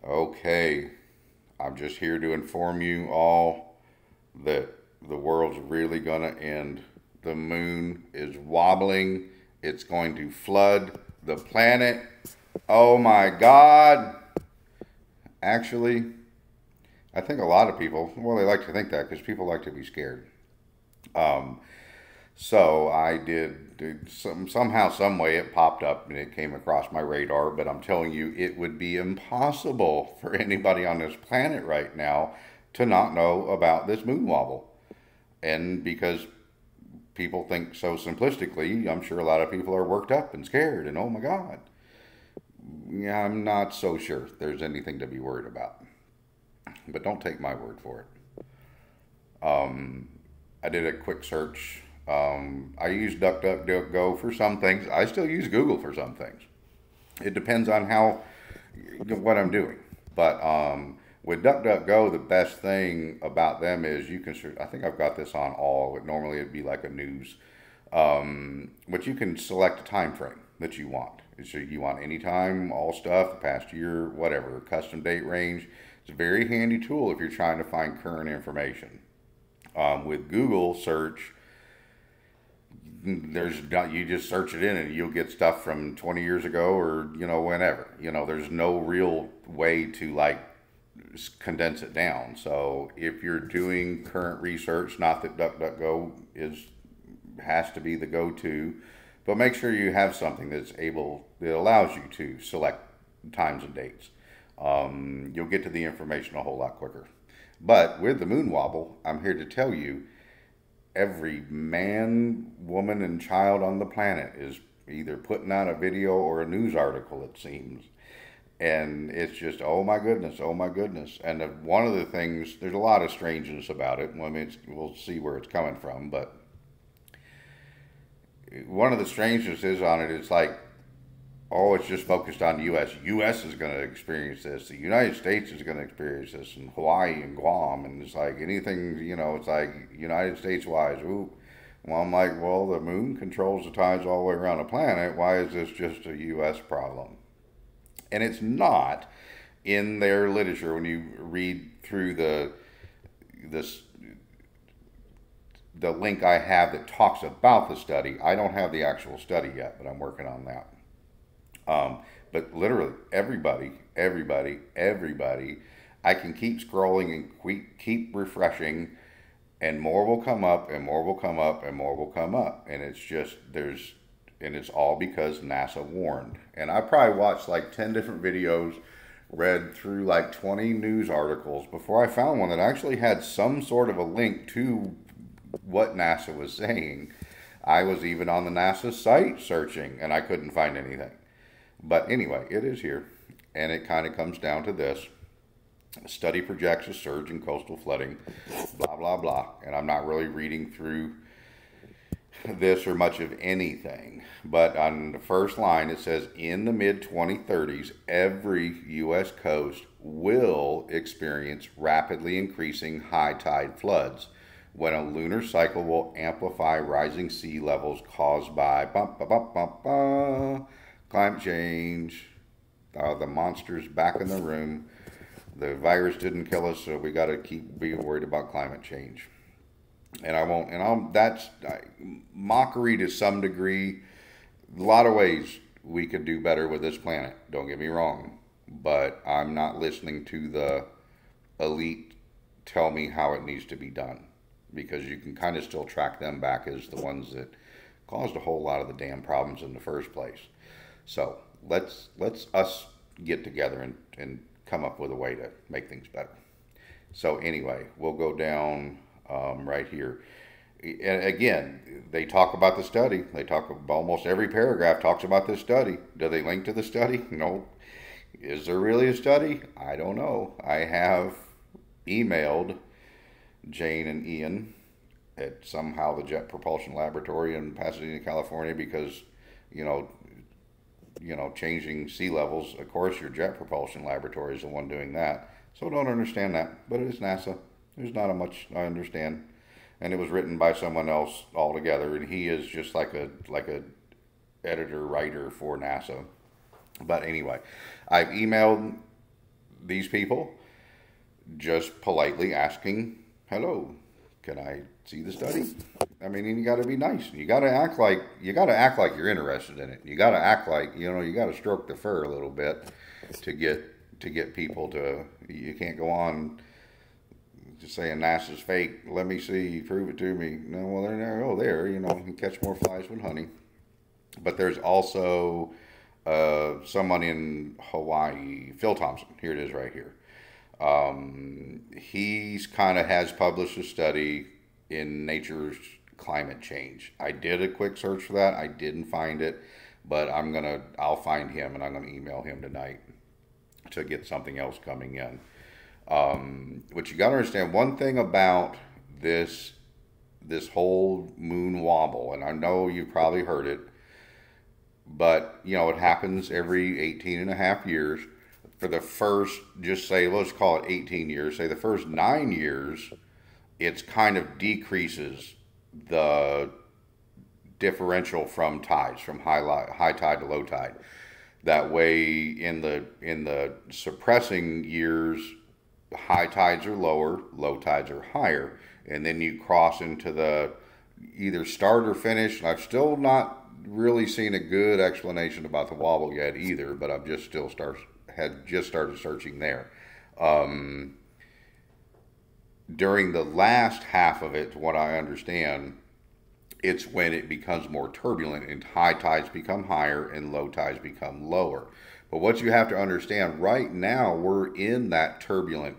Okay, I'm just here to inform you all that the world's really gonna end. The moon is wobbling. It's going to flood the planet. Oh my God. Actually, I think a lot of people, well, they like to think that because people like to be scared. Um, so I did somehow, some way it popped up and it came across my radar. But I'm telling you, it would be impossible for anybody on this planet right now to not know about this moon wobble. And because people think so simplistically, I'm sure a lot of people are worked up and scared and oh my God. Yeah, I'm not so sure there's anything to be worried about. But don't take my word for it. I did a quick search. I use DuckDuckGo for some things. I still use Google for some things. It depends on how what I'm doing. But with DuckDuckGo, the best thing about them is you can. I think I've got this on all. Normally it'd be like a news, but you can select a time frame that you want. So you want any time, all stuff, the past year, whatever, custom date range. It's a very handy tool if you're trying to find current information. With Google search, there's you just search it in and you'll get stuff from 20 years ago or whenever. There's no real way to like condense it down. So if you're doing current research, not that DuckDuckGo is has to be the go-to, but make sure you have something that allows you to select times and dates. You'll get to the information a whole lot quicker. But with the moon wobble, I'm here to tell you every man, woman, and child on the planet is either putting out a video or a news article, it seems. And it's just, oh my goodness, oh my goodness. And one of the things, there's a lot of strangeness about it. I mean, we'll see where it's coming from, but one of the strangeness is on it, it's like, oh, it's just focused on the U.S. U.S. is going to experience this. The United States is going to experience this, and Hawaii and Guam, and it's like anything, it's like United States wise. Ooh, well, I'm like, well, the moon controls the tides all the way around the planet. Why is this just a U.S. problem? And it's not in their literature when you read through this the link I have that talks about the study. I don't have the actual study yet, but I'm working on that. But literally everybody, I can keep scrolling and keep refreshing, and more will come up, and more will come up, and more will come up, and it's just and it's all because NASA warned. And I probably watched like 10 different videos, read through like 20 news articles before I found one that actually had some sort of a link to what NASA was saying. I was even on the NASA site searching, and I couldn't find anything. But anyway, it is here, and it kind of comes down to this. The study projects a surge in coastal flooding, blah, blah, blah. And I'm not really reading through this or much of anything. But on the first line, it says, in the mid-2030s, every U.S. coast will experience rapidly increasing high tide floods when a lunar cycle will amplify rising sea levels caused by climate change. The monster's back in the room. The virus didn't kill us, so we got to keep being worried about climate change. And I won't. That's mockery to some degree. A lot of ways we could do better with this planet. Don't get me wrong, but I'm not listening to the elite tell me how it needs to be done, because you can kind of still track them back as the ones that caused a whole lot of the damn problems in the first place. So let's us get together and come up with a way to make things better. So anyway, we'll go down right here. And again, they talk about the study. They talk about almost every paragraph talks about this study. Do they link to the study? No. Is there really a study? I don't know. I have emailed Jane and Ian at somehow the Jet Propulsion Laboratory in Pasadena, California, because changing sea levels. Of course, your Jet Propulsion Laboratory is the one doing that. So don't understand that, but it is NASA. There's not a much I understand, and it was written by someone else altogether, and he is just like a editor writer for NASA. But anyway, I've emailed these people just politely asking, hello, can I see the study? I mean, and you got to be nice. You got to act like you're interested in it. You got to act like, you got to stroke the fur a little bit to get people to. You can't go on just saying NASA's fake. Let me see, prove it to me. No, well, there, you can catch more flies with honey. But there's also someone in Hawaii, Phil Thompson. Here it is right here. He's kind of has published a study in Nature's Climate Change. I did a quick search for that. I didn't find it, but I'll find him and I'm gonna email him tonight to get something else coming in. But you got to understand one thing about this whole moon wobble, and I know you've probably heard it, but it happens every 18 and a half years. For the first, just say, let's call it 18 years, say the first 9 years, it's kind of decreases the differential from tides, from high tide to low tide. That way, in the suppressing years, high tides are lower, low tides are higher, and then you cross into the either start or finish. And I've still not really seen a good explanation about the wobble yet either, but I've just had just started searching there. During the last half of it, what I understand, it's when it becomes more turbulent and high tides become higher and low tides become lower. But what you have to understand, right now we're in that turbulent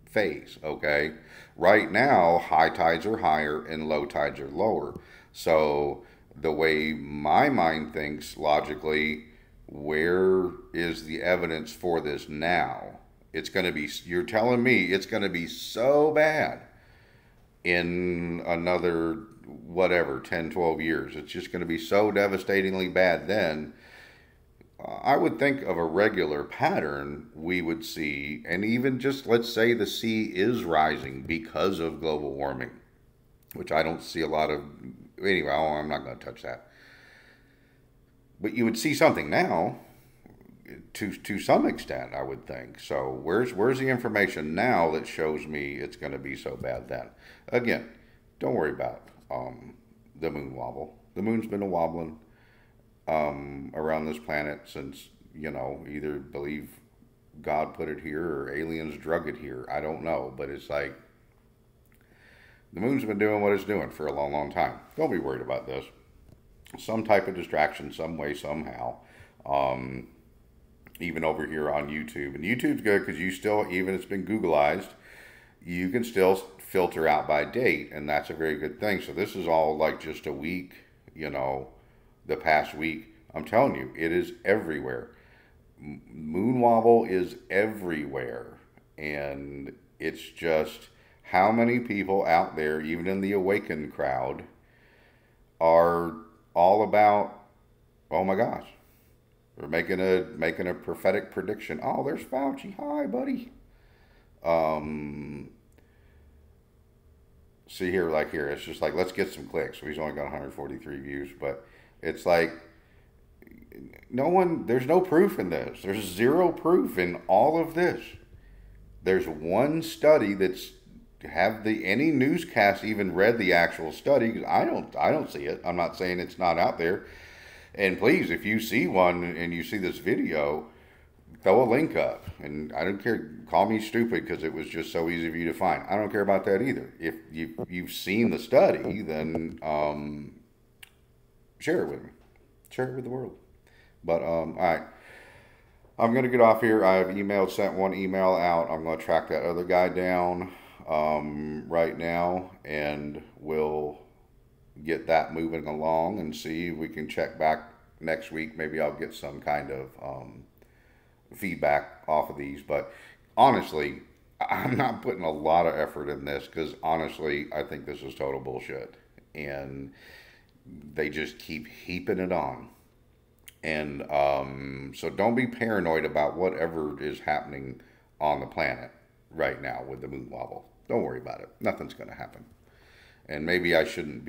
phase, okay? Right now, high tides are higher and low tides are lower. So the way my mind thinks logically, where is the evidence for this now? It's going to be, you're telling me it's going to be so bad in another, whatever, 10, 12 years. It's just going to be so devastatingly bad then. I would think of a regular pattern we would see, and even just let's say the sea is rising because of global warming, which I don't see a lot of. Anyway, I'm not going to touch that. But you would see something now, to some extent, I would think. So where's the information now that shows me it's going to be so bad then? Again, don't worry about the moon wobble. The moon's been a wobbling around this planet since, either believe God put it here or aliens drug it here. I don't know, but it's like the moon's been doing what it's doing for a long, long time. Don't be worried about this. Some type of distraction, some way, somehow. Even over here on YouTube. And YouTube's good because you still, even it's been Googleized, you can still filter out by date, and that's a very good thing. So this is all like just a week, the past week. I'm telling you, it is everywhere. Moon wobble is everywhere. And it's just how many people out there, even in the awakened crowd, are all about, oh my gosh, we're making a prophetic prediction. Oh, there's Fauci. Hi, buddy. See here, like here, it's just like, let's get some clicks. So he's only got 143 views, but it's like, there's no proof in this. There's zero proof in all of this. There's one study that's any newscast even read the actual study? Because I don't see it. I'm not saying it's not out there. And please, if you see one and you see this video, throw a link up. And I don't care. Call me stupid because it was just so easy for you to find. I don't care about that either. If you've seen the study, then share it with me. Share it with the world. But all right. I'm going to get off here. I've sent one email out. I'm going to track that other guy down right now, and we'll get that moving along and see if we can check back next week. Maybe I'll get some kind of feedback off of these. But honestly, I'm not putting a lot of effort in this because honestly, I think this is total bullshit. And they just keep heaping it on. And so don't be paranoid about whatever is happening on the planet right now with the moon wobble. Don't worry about it. Nothing's going to happen. And maybe I shouldn't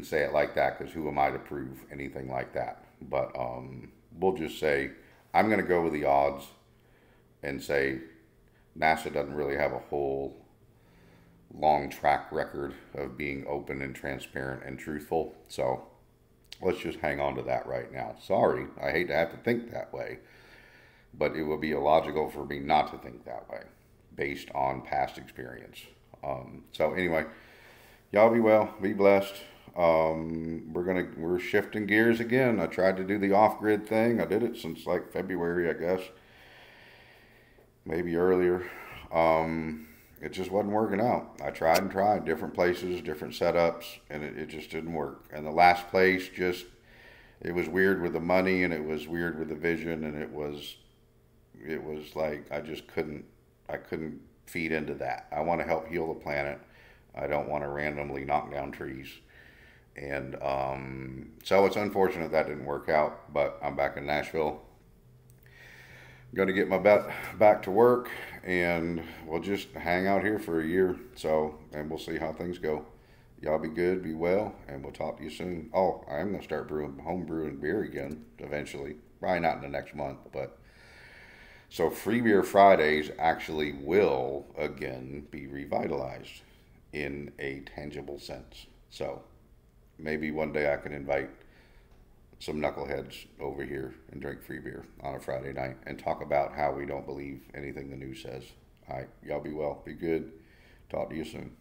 say it like that because who am I to prove anything like that? But we'll just say I'm going to go with the odds. and say NASA doesn't really have a whole long track record of being open and transparent and truthful. So let's just hang on to that right now. Sorry, I hate to have to think that way, but it would be illogical for me not to think that way based on past experience. So anyway, y'all be well, be blessed. We're shifting gears again. I tried to do the off-grid thing. I did it since like February, I guess, maybe earlier. It just wasn't working out. I tried and tried different places, different setups, and it just didn't work. And the last place it was weird with the money, and it was weird with the vision, and it was like I couldn't feed into that. I want to help heal the planet. I don't want to randomly knock down trees. And so it's unfortunate that didn't work out, but I'm back in Nashville. Going to get my back to work, and we'll just hang out here for a year. So, and we'll see how things go. Y'all be good, be well, and we'll talk to you soon. Oh, I'm going to start home brewing beer again eventually. Probably not in the next month, but so Free Beer Fridays actually will again be revitalized in a tangible sense. So maybe one day I can invite some knuckleheads over here and drink free beer on a Friday night and talk about how we don't believe anything the news says. All right, y'all be well, be good. Talk to you soon.